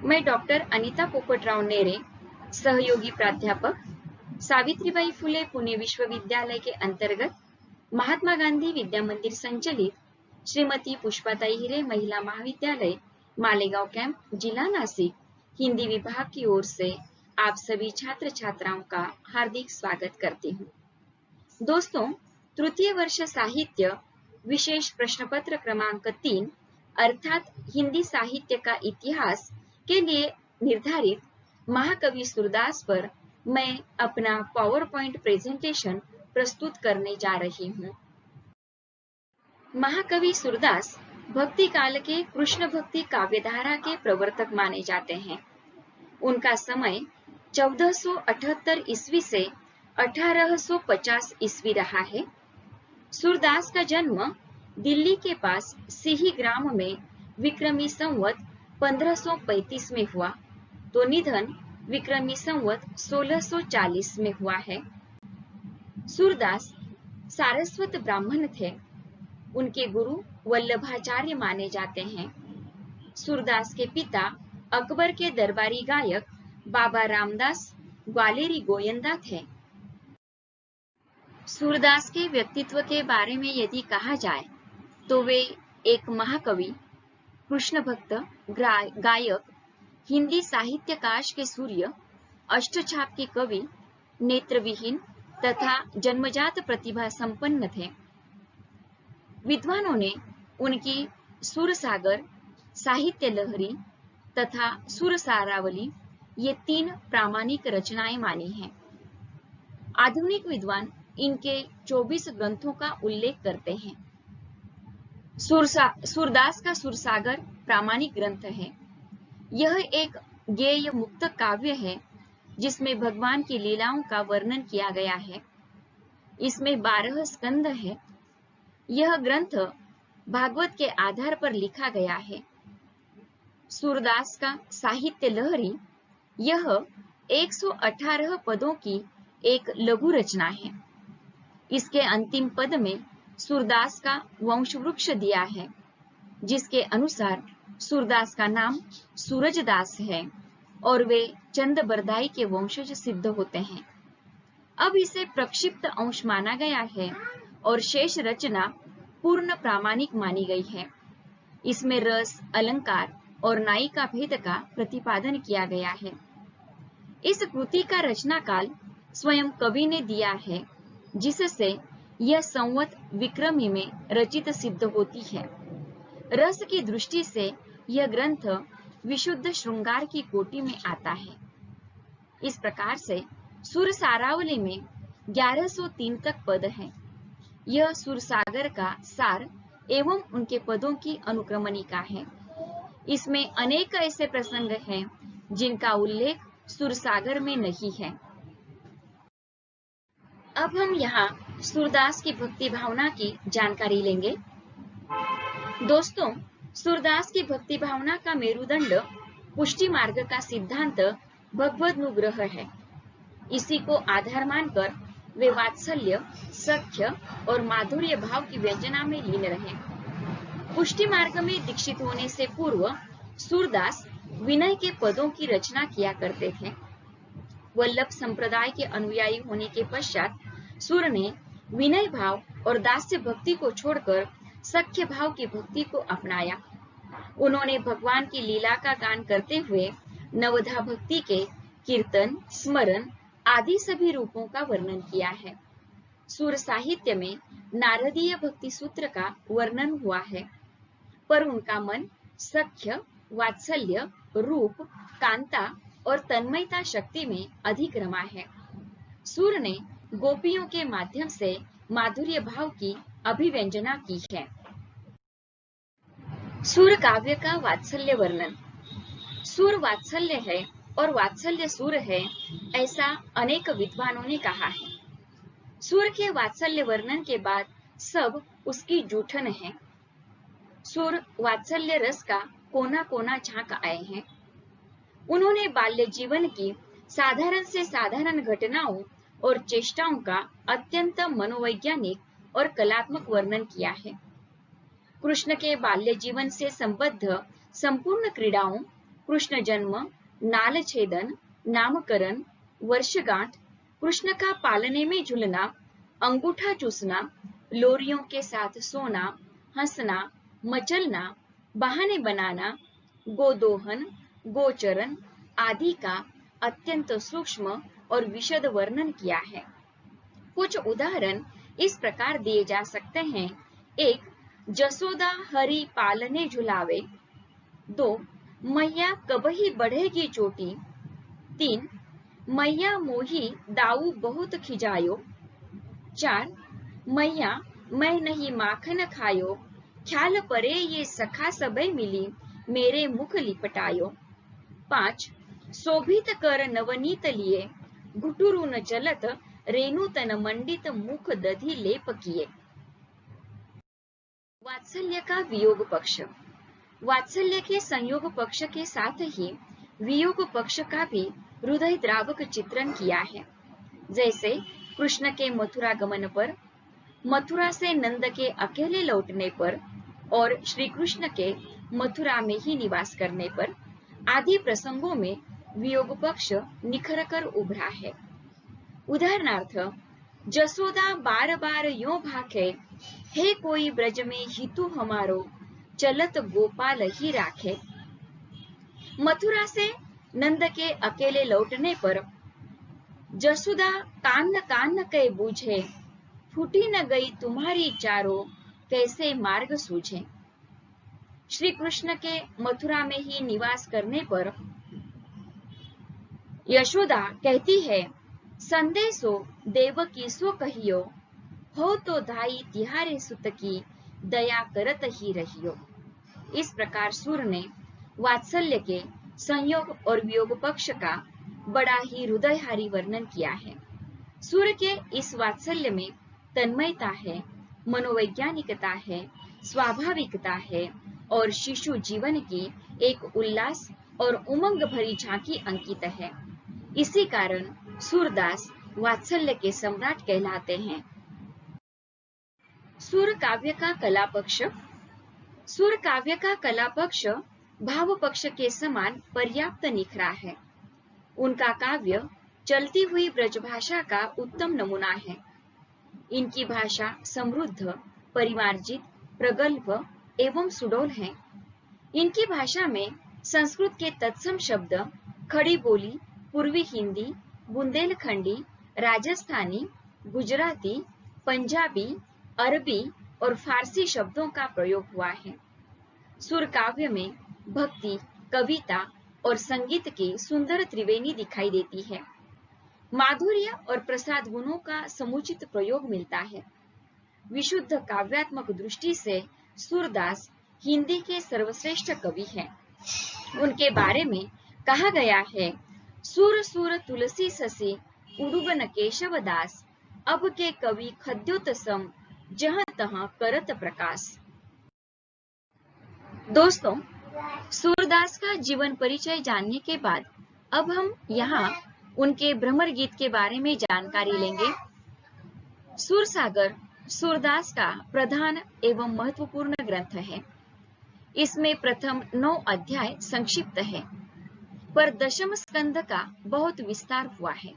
मैं डॉक्टर अनिता पोपटराव नेरे, सहयोगी प्राध्यापक, सावित्रीबाई फुले पुणे विश्वविद्यालय के अंतर्गत महात्मा गांधी विद्या मंदिर संचलित श्रीमती पुष्पाताई हिरे महिला महाविद्यालय मालेगांव कैंप जिला नासिक हिंदी विभाग की ओर से आप सभी छात्र छात्राओं का हार्दिक स्वागत करती हूँ। दोस्तों, तृतीय वर्ष साहित्य विशेष प्रश्न पत्र क्रमांक 3 अर्थात हिंदी साहित्य का इतिहास के लिए निर्धारित महाकवि सूरदास पर मैं अपना पावर पॉइंट प्रेजेंटेशन प्रस्तुत करने जा रही हूँ। महाकवि सूरदास भक्ति काल के कृष्ण भक्ति काव्यधारा के प्रवर्तक माने जाते हैं। उनका समय 1478 ईस्वी से 1850 ईस्वी रहा है। सूरदास का जन्म दिल्ली के पास सिही ग्राम में विक्रमी संवत 1535 में हुआ, तो निधन विक्रमी संवत 1640 में हुआ है। सूरदास सारस्वत ब्राह्मण थे। उनके गुरु वल्लभाचार्य माने जाते हैं। सूरदास के पिता अकबर के दरबारी गायक बाबा रामदास ग्वालेरी गोयंदा थे। सूरदास के व्यक्तित्व के बारे में यदि कहा जाए तो वे एक महाकवि, कृष्ण भक्त, गायक, हिंदी साहित्यकाश के सूर्य, अष्टछाप के कवि, नेत्रविहीन तथा जन्मजात प्रतिभा संपन्न थे। विद्वानों ने उनकी सुरसागर, साहित्य लहरी तथा सुरसारावली ये 3 प्रामाणिक रचनाएं मानी हैं। आधुनिक विद्वान इनके 24 ग्रंथों का उल्लेख करते हैं। सूरदास का सुरसागर प्रामाणिक ग्रंथ है। यह एक गेय मुक्त काव्य है जिसमें भगवान की लीलाओं का वर्णन किया गया है। इसमें 12 स्कंद है। यह ग्रंथ भागवत के आधार पर लिखा गया है। सूरदास का साहित्य लहरी यह 118 पदों की एक लघु रचना है। इसके अंतिम पद में सूरदास का वंश वृक्ष दिया है, जिसके अनुसार सूरदास का नाम सूरजदास है और वे चंद बरदाई के वंशज सिद्ध होते हैं। अब इसे प्रक्षिप्त अंश माना गया है और शेष रचना पूर्ण प्रामाणिक मानी गई है। इसमें रस, अलंकार और नायिका भेद का प्रतिपादन किया गया है। इस कृति का रचना काल स्वयं कवि ने दिया है, जिससे यह संवत विक्रमी में रचित सिद्ध होती है। रस की दृष्टि से यह ग्रंथ विशुद्ध श्रृंगार की कोटि में आता है। इस प्रकार से सुरसारावली में 1103 तक पद हैं। यह सुरसागर का सार एवं उनके पदों की अनुक्रमणिका है। इसमें अनेक ऐसे प्रसंग हैं जिनका उल्लेख सुरसागर में नहीं है। अब हम यहाँ सूरदास की भक्ति भावना की जानकारी लेंगे। दोस्तों, सूरदास की भक्ति भावना का मेरुदंड पुष्टि मार्ग का सिद्धांत भगवदनुग्रह है। इसी को आधार मानकर वे वात्सल्य, सख्य और माधुर्य भाव की व्यंजना में लीन रहे। पुष्टि मार्ग में दीक्षित होने से पूर्व सूरदास विनय के पदों की रचना किया करते थे। वल्लभ संप्रदाय के अनुयायी होने के पश्चात सूर ने विनय भाव और दास्य भक्ति को छोड़कर सख्य भाव की भक्ति को अपनाया। उन्होंने भगवान की लीला का गान करते हुए नवधा भक्ति के कीर्तन, स्मरण आदि सभी रूपों का वर्णन किया है। सूर साहित्य में नारदीय भक्ति सूत्र का वर्णन हुआ है, पर उनका मन सख्य, वात्सल्य, रूप, कांता और तन्मयता शक्ति में अधिक रमा है। सूर ने गोपियों के माध्यम से माधुर्य भाव की अभिव्यंजना की है। सूर काव्य का वात्सल्य वर्णन। सूर वात्सल्य है और वात्सल्य सूर है, ऐसा अनेक विद्वानों ने कहा है। सूर के वात्सल्य वर्णन के बाद सब उसकी जूठन है। सूर वात्सल्य रस का कोना कोना झांक आए हैं। उन्होंने बाल्य जीवन की साधारण से साधारण घटनाओं और चेष्टाओं का अत्यंत मनोवैज्ञानिक और कलात्मक वर्णन किया है। कृष्ण के बाल्य जीवन से संबद्ध संपूर्ण क्रीड़ाओं, कृष्ण जन्म, नाल छेदन, नामकरण, वर्षगांठ, कृष्ण का पालने में झूलना, अंगूठा चूसना, लोरियों के साथ सोना, हंसना, मचलना, बहाने बनाना, गोदोहन, गोचरण आदि का अत्यंत सूक्ष्म और विशद वर्णन किया है। कुछ उदाहरण इस प्रकार दिए जा सकते हैं। 1. जसोदा हरि पालने झुलावे। 2. मैया कबही बढ़ेगी चोटी। 3. मैया मोही दाऊ बहुत खिजायो। 4. मैया मैं नहीं माखन खायो, ख्याल परे ये सखा सबे मिली, मेरे मुख लिपटायो। 5. शोभित कर नवनीत लिए, घुटुरु न चलत, रेणु तन मंडित मुख दधि लेप किए। वात्सल्य का वियोग पक्ष। वात्सल्य के संयोग पक्ष के साथ ही वियोग पक्ष का भी हृदय द्रावक चित्रण किया है। जैसे कृष्ण के मथुरा गमन पर, मथुरा से नंद के अकेले लौटने पर और श्री कृष्ण के मथुरा में ही निवास करने पर आदि प्रसंगों में वियोग पक्ष निखर कर उभरा है। उदाहरणार्थ, जसोदा बार बार यूं भाखे, हे कोई ब्रज में हितु हमारो, चलत गोपाल ही राखे। मथुरा से नंद के अकेले लौटने पर जसोदा कान कान के बूझे, फूटी न गई तुम्हारी चारो, कैसे मार्ग सूझे। श्री कृष्ण के मथुरा में ही निवास करने पर यशोदा कहती है, संदेशो देवकी सो कहियो, हो तो धाई तिहारे सुत की, दया करत ही रहियो। इस प्रकार सूर ने वात्सल्य के संयोग और वियोग पक्ष का बड़ा ही हृदयहारी वर्णन किया है। सूर के इस वात्सल्य में तन्मयता है, मनोवैज्ञानिकता है, स्वाभाविकता है और शिशु जीवन की एक उल्लास और उमंग भरी झांकी अंकित है। इसी कारण सूरदास वात्सल्य के सम्राट कहलाते हैं। सूर काव्य का कला पक्ष। सूर काव्य का कला पक्ष भाव पक्ष के समान पर्याप्त निखरा है। उनका काव्य चलती हुई ब्रजभाषा का उत्तम नमूना है। इनकी भाषा समृद्ध, परिमार्जित, प्रगल्भ एवं सुडौल है। इनकी भाषा में संस्कृत के तत्सम शब्द, खड़ी बोली, पूर्वी हिंदी, बुंदेलखंडी, राजस्थानी, गुजराती, पंजाबी, अरबी और फारसी शब्दों का प्रयोग हुआ है। सुर काव्य में भक्ति, कविता और संगीत की सुंदर त्रिवेणी दिखाई देती है। माधुर्य और प्रसाद गुणों का समुचित प्रयोग मिलता है। विशुद्ध काव्यात्मक दृष्टि से सूरदास हिंदी के सर्वश्रेष्ठ कवि हैं। उनके बारे में कहा गया है, सुर सुर तुलसी ससी, उडुबन केशव दास, अब के कवि खद्योतसम, जहां तहां करत प्रकाश। दोस्तों, सूरदास का जीवन परिचय जानने के बाद अब हम यहाँ उनके भ्रमर गीत के बारे में जानकारी लेंगे। सूरसागर सूरदास का प्रधान एवं महत्वपूर्ण ग्रंथ है। इसमें प्रथम 9 अध्याय संक्षिप्त है, पर दशम स्कंद का बहुत विस्तार हुआ है।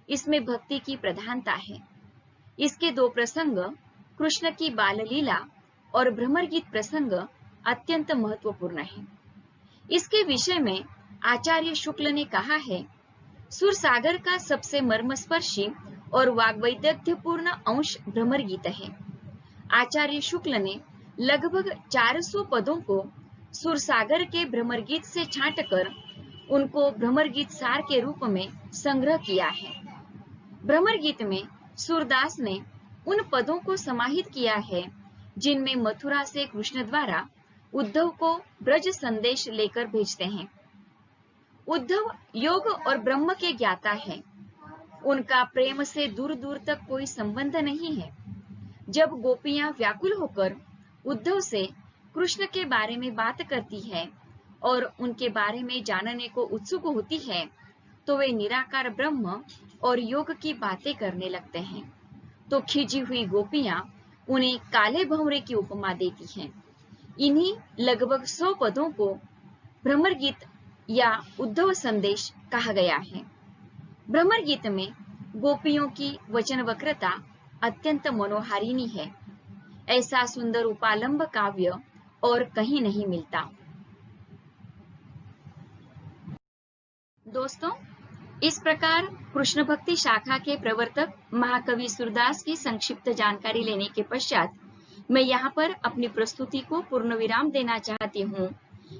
इसमें भक्ति की प्रधानता है। इसके 2 प्रसंग, कृष्ण की बाल लीला और भ्रमर गीत प्रसंग अत्यंत महत्वपूर्ण है। इसके विषय में आचार्य शुक्ल ने कहा है, सूरसागर का सबसे मर्मस्पर्शी और वाग्वैदग्ध्यपूर्ण अंश भ्रमर गीत है। आचार्य शुक्ल ने लगभग 400 पदों को सूरसागर के भ्रमर गीत से छांटकर उनको भ्रमर गीत सार के रूप में संग्रह किया है। भ्रमर गीत में सूरदास ने उन पदों को समाहित किया है जिनमें मथुरा से कृष्ण द्वारा उद्धव को ब्रज संदेश लेकर भेजते हैं। उद्धव योग और ब्रह्म के ज्ञाता है। उनका प्रेम से दूर दूर तक कोई संबंध नहीं है। जब गोपियां व्याकुल होकर उद्धव से कृष्ण के बारे में बात करती है और उनके बारे में जानने को उत्सुक होती है, तो वे निराकार ब्रह्म और योग की बातें करने लगते हैं। तो खिजी हुई गोपियां उन्हें काले भंवरे की उपमा देती हैं। इन्हीं लगभग 100 पदों को भ्रमर गीत या उद्धव संदेश कहा गया है। भ्रमर गीत में गोपियों की वचन वक्रता अत्यंत मनोहारिणी है। ऐसा सुंदर उपालंब काव्य और कहीं नहीं मिलता। दोस्तों, इस प्रकार कृष्ण भक्ति शाखा के प्रवर्तक महाकवि सूरदास की संक्षिप्त जानकारी लेने के पश्चात मैं यहाँ पर अपनी प्रस्तुति को पूर्ण विराम देना चाहती हूँ,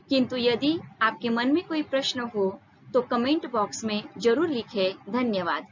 किंतु यदि आपके मन में कोई प्रश्न हो तो कमेंट बॉक्स में जरूर लिखें। धन्यवाद।